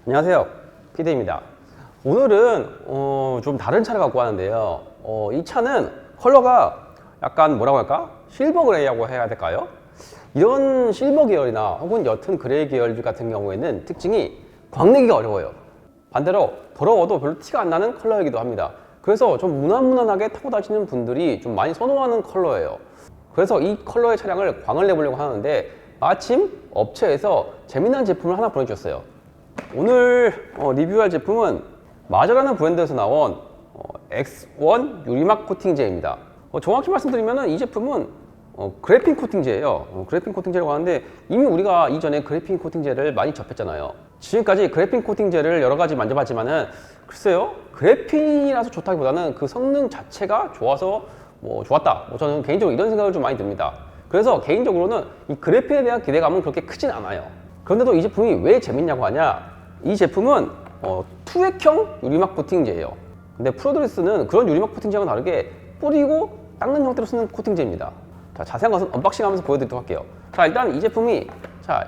안녕하세요, 피디입니다. 오늘은 좀 다른 차를 갖고 왔는데요. 이 차는 컬러가 약간 뭐라고 할까? 실버 그레이라고 해야 될까요? 이런 실버 계열이나 혹은 옅은 그레이 계열 같은 경우에는 특징이 광내기가 어려워요. 반대로 더러워도 별로 티가 안 나는 컬러이기도 합니다. 그래서 좀 무난무난하게 타고 다니시는 분들이 좀 많이 선호하는 컬러예요. 그래서 이 컬러의 차량을 광을 내보려고 하는데 마침 업체에서 재미난 제품을 하나 보내주셨어요. 오늘 리뷰할 제품은 마저라는 브랜드에서 나온 X1 유리막 코팅제입니다. 정확히 말씀드리면 이 제품은 그래핀 코팅제예요. 그래핀 코팅제라고 하는데 이미 우리가 이전에 그래핀 코팅제를 많이 접했잖아요. 지금까지 그래핀 코팅제를 여러 가지 만져봤지만은 글쎄요, 그래핀이라서 좋다기보다는 그 성능 자체가 좋아서 좋았다. 저는 개인적으로 이런 생각을 좀 많이 듭니다. 그래서 개인적으로는 이 그래핀에 대한 기대감은 그렇게 크진 않아요. 그런데도 이 제품이 왜 재밌냐고 하냐, 이 제품은 투획형 유리막 코팅제예요. 근데 프로드레스는 그런 유리막 코팅제와는 다르게 뿌리고 닦는 형태로 쓰는 코팅제입니다. 자, 자세한 것은 언박싱 하면서 보여드리도록 할게요. 자, 일단 이 제품이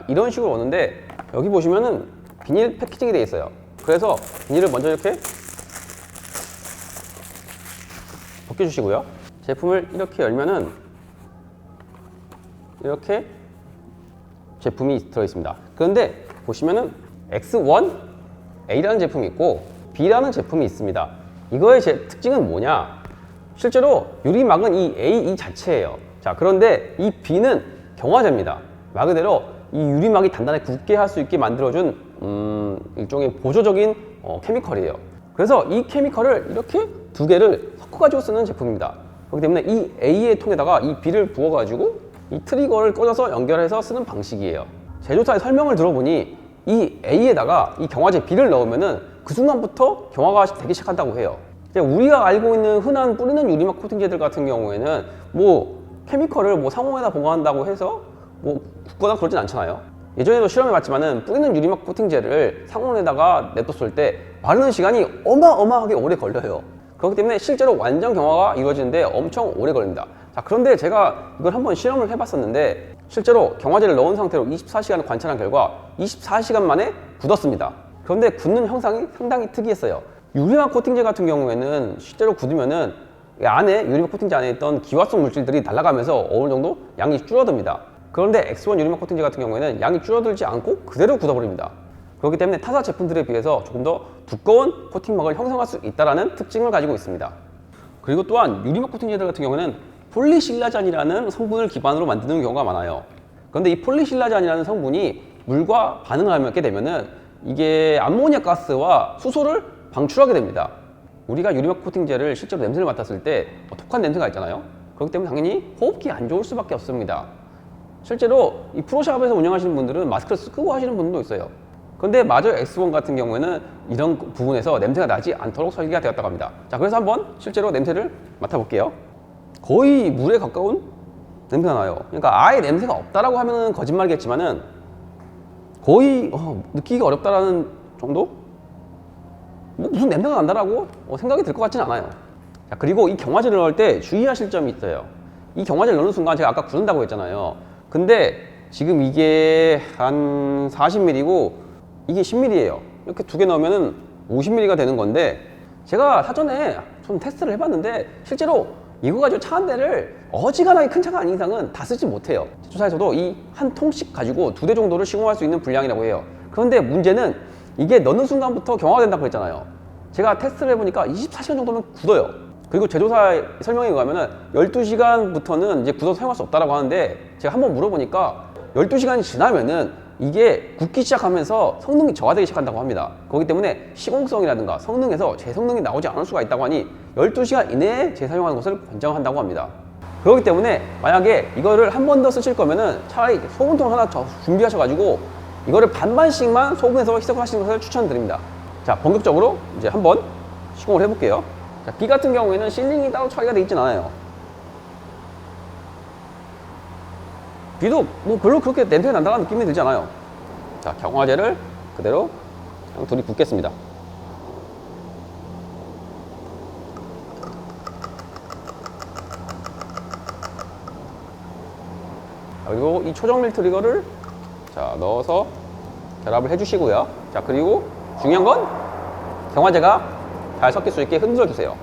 이런 식으로 오는데 여기 보시면은 비닐 패키징이 되어 있어요. 그래서 비닐을 먼저 이렇게 벗겨주시고요. 제품을 이렇게 열면은 이렇게 제품이 들어있습니다. 그런데 보시면은 X1A라는 제품이 있고 B라는 제품이 있습니다. 이거의 특징은 뭐냐? 실제로 유리막은 이 자체예요. 자, 그런데 이 B는 경화제입니다. 말 그대로 이 유리막이 단단하게 굳게 할 수 있게 만들어준 일종의 보조적인 케미컬이에요. 그래서 이 케미컬을 이렇게 두 개를 섞어가지고 쓰는 제품입니다. 그렇기 때문에 이 A의 통에다가 이 B를 부어가지고 이 트리거를 꽂아서 연결해서 쓰는 방식이에요. 제조사의 설명을 들어보니 이 A에다가 이 경화제 B를 넣으면은 그 순간부터 경화가 되기 시작한다고 해요. 우리가 알고 있는 흔한 뿌리는 유리막 코팅제들 같은 경우에는 케미컬을 상온에다 보관한다고 해서 굳거나 그러진 않잖아요. 예전에도 실험해봤지만은 뿌리는 유리막 코팅제를 상온에다가 냅뒀을 때 마르는 시간이 어마어마하게 오래 걸려요. 그렇기 때문에 실제로 완전 경화가 이루어지는데 엄청 오래 걸립니다. 자, 그런데 제가 이걸 한번 실험을 해봤었는데 실제로 경화제를 넣은 상태로 24시간을 관찰한 결과 24시간 만에 굳었습니다. 그런데 굳는 형상이 상당히 특이했어요. 유리막 코팅제 같은 경우에는 실제로 굳으면은 안에 유리막 코팅제 안에 있던 기화성 물질들이 날아가면서 어느 정도 양이 줄어듭니다. 그런데 X1 유리막 코팅제 같은 경우에는 양이 줄어들지 않고 그대로 굳어버립니다. 그렇기 때문에 타사 제품들에 비해서 조금 더 두꺼운 코팅막을 형성할 수 있다는 특징을 가지고 있습니다. 그리고 또한 유리막 코팅제들 같은 경우에는 폴리실라잔이라는 성분을 기반으로 만드는 경우가 많아요. 그런데 이 폴리실라잔이라는 성분이 물과 반응을 하게 되면은 이게 암모니아 가스와 수소를 방출하게 됩니다. 우리가 유리막 코팅제를 실제로 냄새를 맡았을 때 독한 냄새가 있잖아요. 그렇기 때문에 당연히 호흡기 안 좋을 수밖에 없습니다. 실제로 이 프로샵에서 운영하시는 분들은 마스크를 쓰고 하시는 분들도 있어요. 그런데 마저 X1 같은 경우에는 이런 부분에서 냄새가 나지 않도록 설계가 되었다고 합니다. 자, 그래서 한번 실제로 냄새를 맡아볼게요. 거의 물에 가까운 냄새가 나요. 그러니까 아예 냄새가 없다라고 하면 거짓말이겠지만은 거의 느끼기가 어렵다라는 정도? 무슨 냄새가 난다라고 생각이 들 것 같지는 않아요. 자, 그리고 이 경화제를 넣을 때 주의하실 점이 있어요. 이 경화제를 넣는 순간 제가 아까 굳는다고 했잖아요. 근데 지금 이게 한 40ml고 이게 10ml예요. 이렇게 두 개 넣으면 50ml가 되는 건데 제가 사전에 좀 테스트를 해봤는데 실제로 이거 가지고 차 한 대를 어지간하게 큰 차가 아닌 이상은 다 쓰지 못해요. 제조사에서도 이 한 통씩 가지고 2대 정도를 시공할 수 있는 분량이라고 해요. 그런데 문제는 이게 넣는 순간부터 경화가 된다고 했잖아요. 제가 테스트를 해보니까 24시간 정도면 굳어요. 그리고 제조사의 설명에 의하면 12시간부터는 이제 굳어서 사용할 수 없다고 하는데 제가 한번 물어보니까 12시간이 지나면은 이게 굳기 시작하면서 성능이 저하되기 시작한다고 합니다. 그렇기 때문에 시공성이라든가 성능에서 제 성능이 나오지 않을 수가 있다고 하니 12시간 이내에 재사용하는 것을 권장한다고 합니다. 그렇기 때문에 만약에 이거를 한 번 더 쓰실 거면은 차라리 소분통 하나 더 준비하셔가지고 이거를 반반씩만 소분해서 희석을 하시는 것을 추천드립니다. 자, 본격적으로 이제 한번 시공을 해볼게요. 자, B 같은 경우에는 실링이 따로 처리가 되어 있진 않아요. B도 별로 그렇게 냄새가 난다는 느낌이 들지 않아요. 자, 경화제를 그대로 그냥 둘이 붓겠습니다. 이 초정밀 트리거를 자 넣어서 결합을 해주시고요. 자 그리고 중요한 건 경화제가 잘 섞일 수 있게 흔들어 주세요.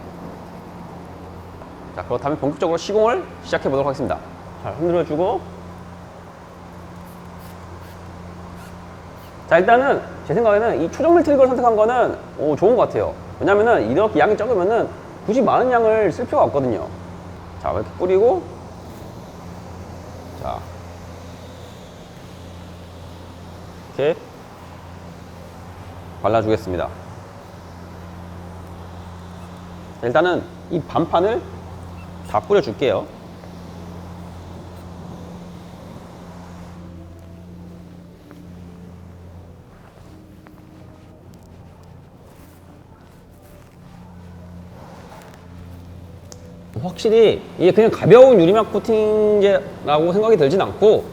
자, 그렇다면 본격적으로 시공을 시작해 보도록 하겠습니다. 잘 흔들어 주고, 자, 일단은 제 생각에는 이 초정밀 트리거를 선택한 거는 좋은 것 같아요. 왜냐면은 이렇게 양이 적으면은 굳이 많은 양을 쓸 필요가 없거든요. 자, 이렇게 뿌리고, 자, 이렇게 발라주겠습니다. 일단은 이 반판을 다 뿌려줄게요. 확실히 이게 그냥 가벼운 유리막 코팅제라고 생각이 들진 않고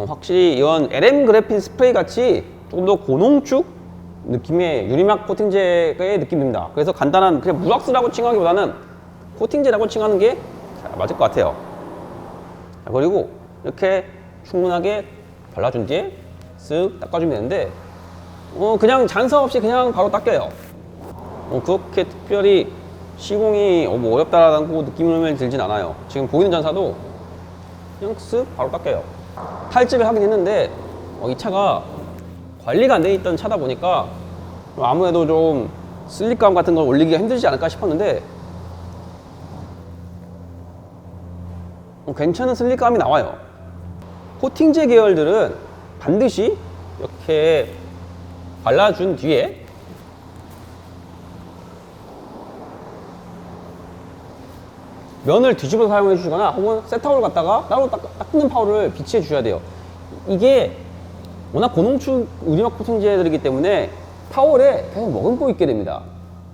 확실히 이런 LM 그래핀 스프레이 같이 조금 더 고농축 느낌의 유리막 코팅제의 느낌입니다. 그래서 간단한 그냥 무락스라고 칭하기보다는 코팅제라고 칭하는 게 맞을 것 같아요. 자, 그리고 이렇게 충분하게 발라준 뒤에 쓱 닦아주면 되는데 그냥 잔사 없이 그냥 바로 닦여요. 그렇게 특별히 시공이 뭐 어렵다라고 느낌을 들진 않아요. 지금 보이는 잔사도 그냥 쓱 바로 닦여요. 탈지를 하긴 했는데 이 차가 관리가 안 돼 있던 차다 보니까 아무래도 좀 슬립감 같은 걸 올리기가 힘들지 않을까 싶었는데 괜찮은 슬립감이 나와요. 코팅제 계열들은 반드시 이렇게 발라준 뒤에 면을 뒤집어서 사용해 주시거나 혹은 셋타올 갖다가 따로 닦는 파워를 비치해 주셔야 돼요. 이게 워낙 고농축 유리막 코팅제들이기 때문에 타월에 계속 머금고 있게 됩니다.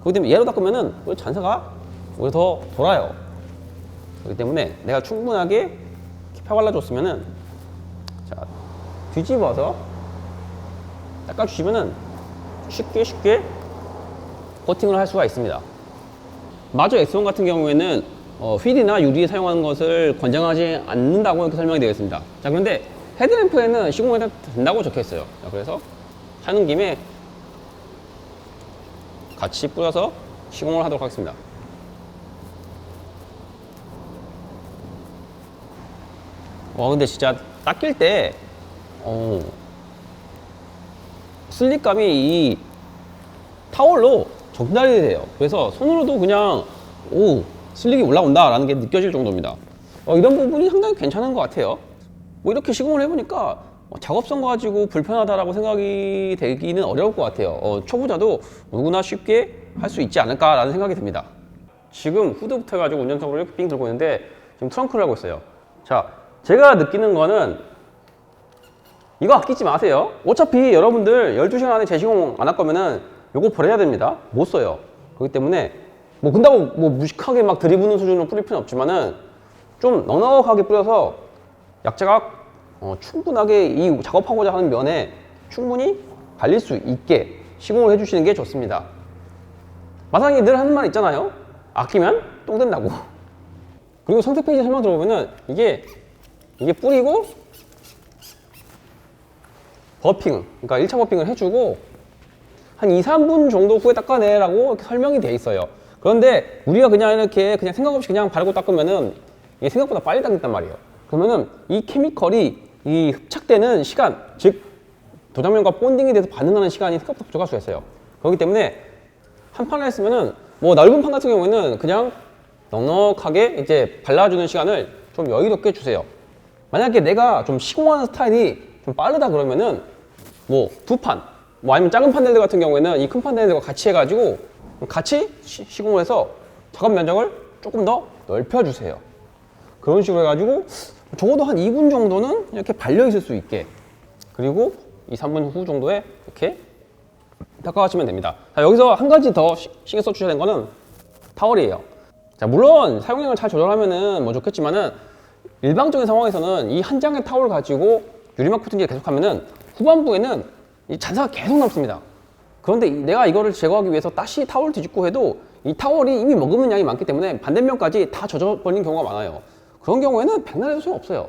그렇기 때문에 얘로 닦으면은 잔사가 오히려 더 돌아요. 그렇기 때문에 내가 충분하게 이렇게 펴발라줬으면은 자, 뒤집어서 닦아주시면은 쉽게 코팅을 할 수가 있습니다. 마저 X1 같은 경우에는 휠이나 유리에 사용하는 것을 권장하지 않는다고 이렇게 설명이 되어 있습니다. 자, 그런데 헤드램프에는 시공이 된다고 적혀 있어요. 자, 그래서 하는 김에 같이 뿌려서 시공을 하도록 하겠습니다. 근데 진짜 닦일 때 슬립감이 이 타월로 전달이 돼요. 그래서 손으로도 그냥 슬립이 올라온다 라는 게 느껴질 정도입니다. 이런 부분이 상당히 괜찮은 것 같아요. 뭐 이렇게 시공을 해보니까 작업성 가지고 불편하다라고 생각이 되기는 어려울 것 같아요. 초보자도 누구나 쉽게 할 수 있지 않을까라는 생각이 듭니다. 지금 후드부터 해가지고 운전석으로 이렇게 삥 들고 있는데 지금 트렁크를 하고 있어요. 자, 제가 느끼는 거는 이거 아끼지 마세요. 어차피 여러분들 12시간 안에 재시공 안 할 거면은 이거 버려야 됩니다. 못 써요. 그렇기 때문에 뭐 근다고 뭐 무식하게 막 들이부는 수준으로 뿌릴 필요는 없지만은 좀 넉넉하게 뿌려서 약자가 충분하게 이 작업하고자 하는 면에 충분히 발릴 수 있게 시공을 해주시는 게 좋습니다. 마상이 늘 하는 말 있잖아요. 아끼면 똥 된다고. 그리고 선택 페이지 설명 들어보면은 이게 뿌리고 버핑, 그러니까 1차 버핑을 해주고 한 2, 3분 정도 후에 닦아내라고 이렇게 설명이 돼 있어요. 그런데 우리가 그냥 이렇게 그냥 생각 없이 그냥 바르고 닦으면은 이게 생각보다 빨리 닦는단 말이에요. 그러면은 이 케미컬이 이 흡착되는 시간, 즉 도장면과 본딩이 돼서 반응하는 시간이 생각보다 부족할 수가 있어요. 그렇기 때문에 한 판을 했으면은 뭐 넓은 판 같은 경우에는 그냥 넉넉하게 이제 발라주는 시간을 좀 여유롭게 주세요. 만약에 내가 좀 시공하는 스타일이 좀 빠르다 그러면은 뭐 두 판, 뭐 아니면 작은 판넬들 같은 경우에는 이 큰 판넬들과 같이 해가지고 같이 시공을 해서 작업 면적을 조금 더 넓혀주세요. 그런 식으로 해가지고 적어도 한 2분 정도는 이렇게 발려 있을 수 있게, 그리고 2, 3분 후 정도에 이렇게 닦아가시면 됩니다. 자, 여기서 한 가지 더 신경 써주셔야 되는 거는 타월이에요. 자, 물론 사용량을 잘 조절하면은 뭐 좋겠지만은 일방적인 상황에서는 이 한 장의 타월 가지고 유리막 코팅제를 계속하면은 후반부에는 이 잔사가 계속 남습니다. 그런데 내가 이거를 제거하기 위해서 다시 타월을 뒤집고 해도 이 타월이 이미 머금는 양이 많기 때문에 반대면까지 다 젖어버리는 경우가 많아요. 그런 경우에는 백날에도 소용없어요.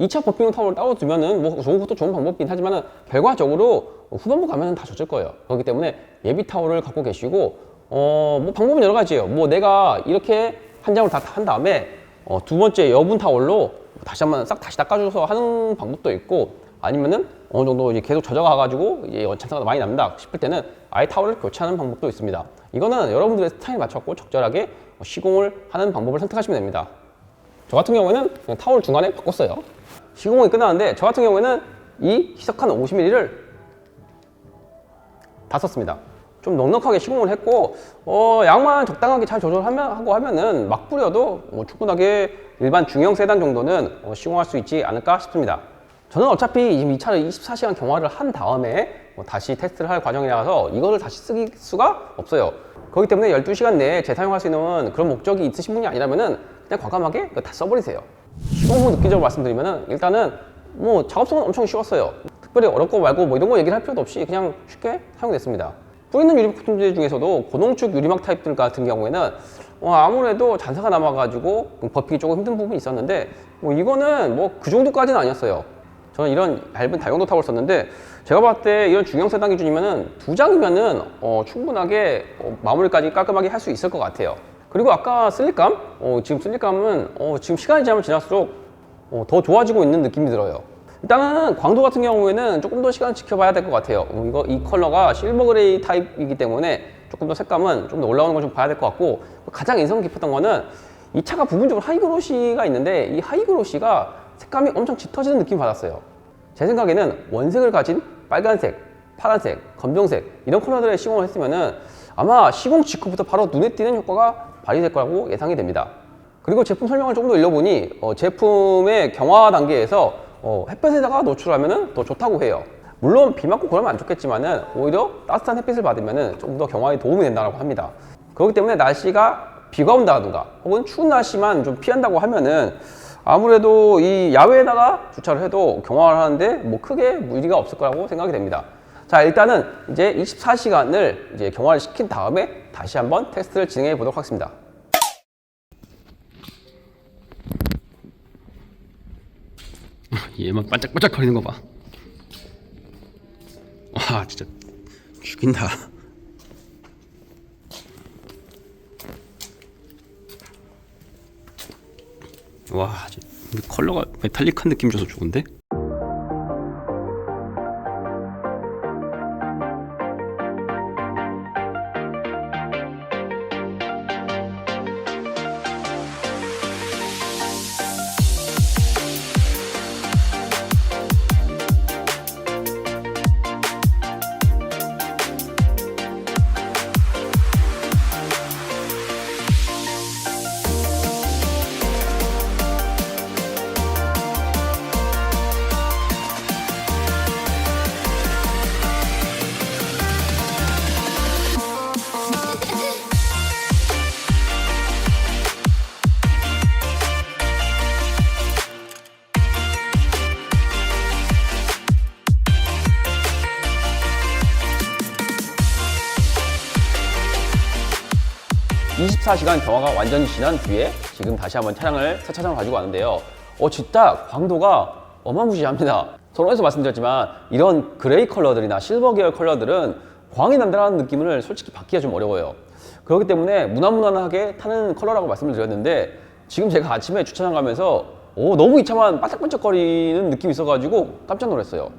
2차 버핑용 타월을 따로 두면은 뭐 좋은 것도 좋은 방법이긴 하지만은 결과적으로 후반부 가면은 다 젖을 거예요. 그렇기 때문에 예비 타월을 갖고 계시고 뭐 방법은 여러 가지예요. 뭐 내가 이렇게 한 장을 다 한 다음에 두 번째 여분 타월로 다시 한번 싹 다시 닦아줘서 하는 방법도 있고, 아니면은 어느 정도 이제 계속 젖어가 가지고 이제 잔상가 많이 남다 싶을 때는 아예 타월을 교체하는 방법도 있습니다. 이거는 여러분들의 스타일에 맞춰서 적절하게 시공을 하는 방법을 선택하시면 됩니다. 저 같은 경우에는 그냥 타월 중간에 바꿨어요. 시공이 끝나는데 저 같은 경우에는 이 희석한 50ml를 다 썼습니다. 좀 넉넉하게 시공을 했고 양만 적당하게 잘 하면은 막 뿌려도 충분하게 일반 중형 세단 정도는 시공할 수 있지 않을까 싶습니다. 저는 어차피 지금 이 차를 24시간 경화를 한 다음에 다시 테스트를 할 과정이라서 이거를 다시 쓸 수가 없어요. 그렇기 때문에 12시간 내에 재사용할 수 있는 그런 목적이 있으신 분이 아니라면은 그냥 과감하게 다 써버리세요. 시공 후 느끼적으로 말씀드리면은 일단은 뭐 작업성은 엄청 쉬웠어요. 특별히 어렵고 말고 뭐 이런 거 얘기를 할 필요도 없이 그냥 쉽게 사용됐습니다. 뿌리는 유리막 제품들 중에서도 고농축 유리막 타입들 같은 경우에는 아무래도 잔사가 남아가지고 버핑이 조금 힘든 부분이 있었는데 뭐 이거는 뭐 그 정도까지는 아니었어요. 저는 이런 얇은 다용도 타월 썼는데 제가 봤을 때 이런 중형 세단 기준이면은 2장이면은 충분하게 마무리까지 깔끔하게 할 수 있을 것 같아요. 그리고 아까 슬립감, 지금 슬립감은 지금 시간이 지날수록 더 좋아지고 있는 느낌이 들어요. 일단은 광도 같은 경우에는 조금 더 시간 지켜봐야 될 것 같아요. 이 컬러가 실버 그레이 타입이기 때문에 조금 더 색감은 좀 더 올라오는 걸 좀 봐야 될 것 같고, 가장 인상 깊었던 거는 이 차가 부분적으로 하이그로시가 있는데 이 하이그로시가 색감이 엄청 짙어지는 느낌을 받았어요. 제 생각에는 원색을 가진 빨간색, 파란색, 검정색 이런 컬러들의 시공을 했으면은 아마 시공 직후부터 바로 눈에 띄는 효과가 발휘될 거라고 예상이 됩니다. 그리고 제품 설명을 조금 더 읽어보니 제품의 경화 단계에서 햇볕에다가 노출하면 더 좋다고 해요. 물론 비 맞고 그러면 안 좋겠지만은 오히려 따뜻한 햇빛을 받으면 좀 더 경화에 도움이 된다고 합니다. 그렇기 때문에 날씨가 비가 온다든가 혹은 추운 날씨만 좀 피한다고 하면은 아무래도 이 야외에다가 주차를 해도 경화를 하는데 뭐 크게 무리가 없을 거라고 생각이 됩니다. 자, 일단은 이제 24시간을 이제 경화를 시킨 다음에 다시 한번 테스트를 진행해 보도록 하겠습니다. 얘만 반짝반짝 거리는 거 봐. 와, 진짜 죽인다. 와, 근데 컬러가 메탈릭한 느낌 줘서 좋은데? (24시간) 경화가 완전히 지난 뒤에 지금 다시 한번 새 차량을 가지고 왔는데요. 진짜 광도가 어마무시합니다. 서론에서 말씀드렸지만 이런 그레이 컬러들이나 실버 계열 컬러들은 광이 난다는 느낌을 솔직히 받기가 좀 어려워요. 그렇기 때문에 무난무난하게 타는 컬러라고 말씀을 드렸는데 지금 제가 아침에 주차장 가면서 너무 이 차만 반짝반짝거리는 느낌이 있어가지고 깜짝 놀랐어요.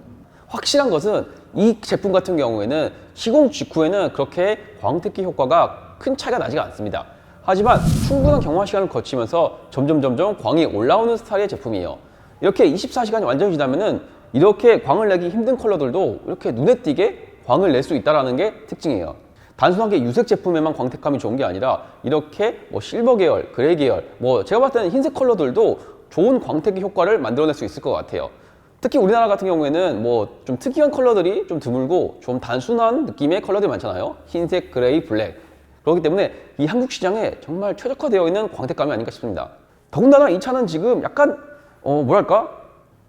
확실한 것은 이 제품 같은 경우에는 시공 직후에는 그렇게 광택기 효과가 큰 차이가 나지가 않습니다. 하지만 충분한 경화 시간을 거치면서 점점 광이 올라오는 스타일의 제품이에요. 이렇게 24시간이 완전히 지나면은 이렇게 광을 내기 힘든 컬러들도 이렇게 눈에 띄게 광을 낼 수 있다는 게 특징이에요. 단순하게 유색 제품에만 광택감이 좋은 게 아니라 이렇게 실버 계열, 그레이 계열, 제가 봤을 때는 흰색 컬러들도 좋은 광택기 효과를 만들어낼 수 있을 것 같아요. 특히 우리나라 같은 경우에는 좀 특이한 컬러들이 좀 드물고 좀 단순한 느낌의 컬러들이 많잖아요. 흰색, 그레이, 블랙. 그렇기 때문에 이 한국 시장에 정말 최적화되어 있는 광택감이 아닌가 싶습니다. 더군다나 이 차는 지금 약간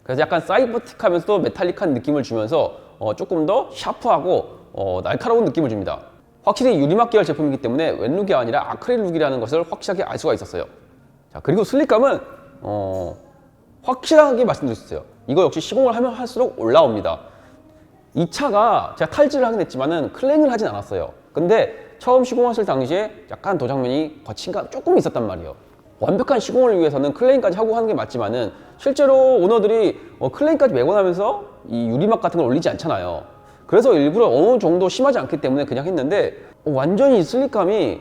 그래서 약간 사이버틱하면서도 메탈릭한 느낌을 주면서 조금 더 샤프하고 날카로운 느낌을 줍니다. 확실히 유리막 계열 제품이기 때문에 웬룩이 아니라 아크릴 룩이라는 것을 확실하게 알 수가 있었어요. 자, 그리고 슬립감은 확실하게 말씀드릴 수 있어요. 이거 역시 시공을 하면 할수록 올라옵니다. 이 차가 제가 탈지를 하긴 했지만은 클랭을 하진 않았어요. 근데 처음 시공했을 당시에 약간 도장면이 거친감 조금 있었단 말이에요. 완벽한 시공을 위해서는 클레임까지 하고 하는 게 맞지만은 실제로 오너들이 클레임까지 메고 나면서 이 유리막 같은 걸 올리지 않잖아요. 그래서 일부러 어느 정도 심하지 않기 때문에 그냥 했는데 완전히 슬립감이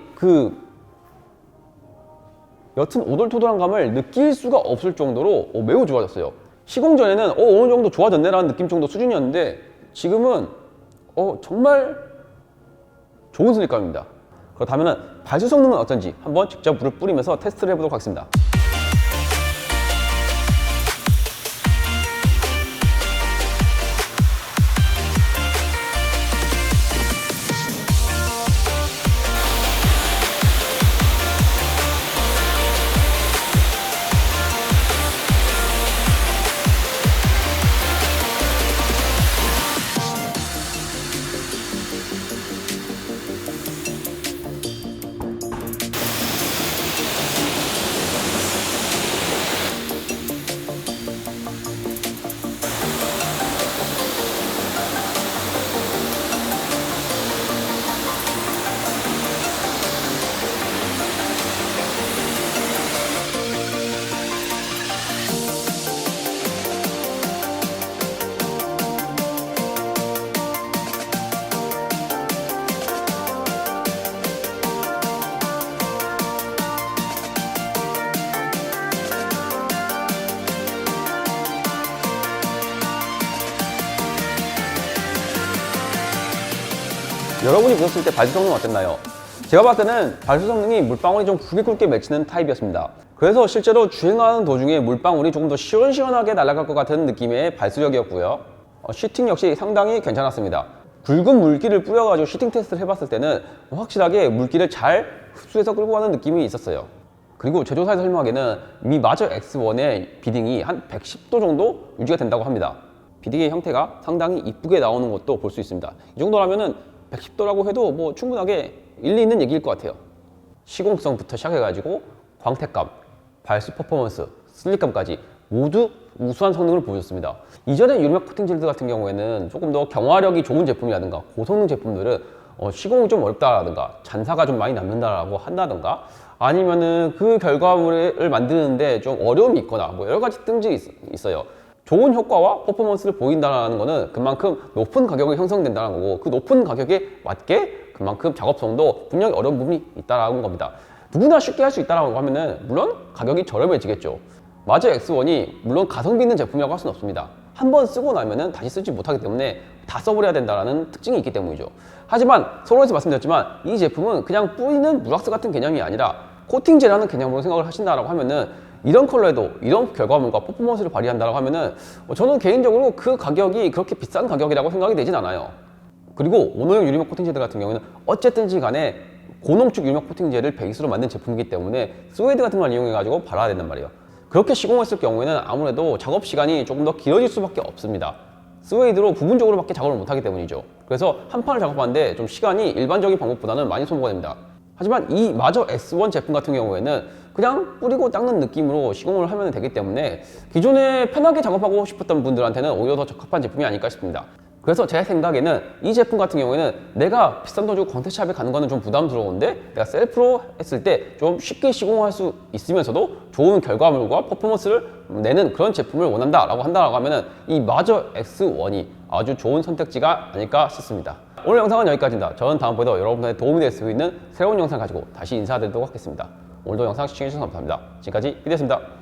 옅은 오돌토돌한 감을 느낄 수가 없을 정도로 매우 좋아졌어요. 시공 전에는 어느 정도 좋아졌네 라는 느낌 정도 수준이었는데 지금은 정말 좋은 슬립감입니다. 그렇다면 발수 성능은 어떤지 한번 직접 물을 뿌리면서 테스트를 해보도록 하겠습니다. 여러분이 보셨을 때 발수 성능은 어땠나요? 제가 봤을 때는 발수 성능이 물방울이 좀 굵게 맺히는 타입이었습니다. 그래서 실제로 주행하는 도중에 물방울이 조금 더 시원시원하게 날아갈 것 같은 느낌의 발수력이었고요. 슈팅 역시 상당히 괜찮았습니다. 붉은 물기를 뿌려가지고 슈팅 테스트를 해봤을 때는 확실하게 물기를 잘 흡수해서 끌고 가는 느낌이 있었어요. 그리고 제조사에서 설명하기에는 미 마저 X1의 비딩이 한 110도 정도 유지가 된다고 합니다. 비딩의 형태가 상당히 이쁘게 나오는 것도 볼 수 있습니다. 이 정도라면은 110도라고 해도 뭐 충분하게 일리 있는 얘기일 것 같아요. 시공성부터 시작해가지고 광택감, 발수 퍼포먼스, 슬립감까지 모두 우수한 성능을 보여줬습니다. 이전에 유리막 코팅질드 같은 경우에는 조금 더 경화력이 좋은 제품이라든가 고성능 제품들은 시공이 좀 어렵다라든가 잔사가 좀 많이 남는다라고 한다든가 아니면은 그 결과물을 만드는데 좀 어려움이 있거나 뭐 여러 가지 등질이 있어요. 좋은 효과와 퍼포먼스를 보인다는 것은 그만큼 높은 가격이 형성된다는 거고 그 높은 가격에 맞게 그만큼 작업성도 분명히 어려운 부분이 있다는 겁니다. 누구나 쉽게 할 수 있다고 하면은 물론 가격이 저렴해지겠죠. 마저 X1이 물론 가성비 있는 제품이라고 할 수는 없습니다. 한번 쓰고 나면은 다시 쓰지 못하기 때문에 다 써버려야 된다는 특징이 있기 때문이죠. 하지만 서론에서 말씀드렸지만 이 제품은 그냥 뿌리는 물왁스 같은 개념이 아니라 코팅제라는 개념으로 생각을 하신다라고 하면은 이런 컬러에도 이런 결과물과 퍼포먼스를 발휘한다고 하면은 저는 개인적으로 그 가격이 그렇게 비싼 가격이라고 생각이 되진 않아요. 그리고 오너용 유리막 코팅제들 같은 경우에는 어쨌든지 간에 고농축 유리막 코팅제를 베이스로 만든 제품이기 때문에 스웨이드 같은 걸 이용해 가지고 발라야 된단 말이에요. 그렇게 시공했을 경우에는 아무래도 작업 시간이 조금 더 길어질 수밖에 없습니다. 스웨이드로 부분적으로밖에 작업을 못하기 때문이죠. 그래서 한 판을 작업하는데 좀 시간이 일반적인 방법보다는 많이 소모가 됩니다. 하지만 이 마저 S1 제품 같은 경우에는 그냥 뿌리고 닦는 느낌으로 시공을 하면 되기 때문에 기존에 편하게 작업하고 싶었던 분들한테는 오히려 더 적합한 제품이 아닐까 싶습니다. 그래서 제 생각에는 이 제품 같은 경우에는 내가 비싼 돈 주고 광택샵에 가는 거는 좀 부담스러운데 내가 셀프로 했을 때 좀 쉽게 시공할 수 있으면서도 좋은 결과물과 퍼포먼스를 내는 그런 제품을 원한다라고 하면은 이 마저 X1이 아주 좋은 선택지가 아닐까 싶습니다. 오늘 영상은 여기까지입니다. 저는 다음번에도 여러분들의 도움이 될 수 있는 새로운 영상 가지고 다시 인사드리도록 하겠습니다. 오늘도 영상 시청해주셔서 감사합니다. 지금까지 피디였습니다.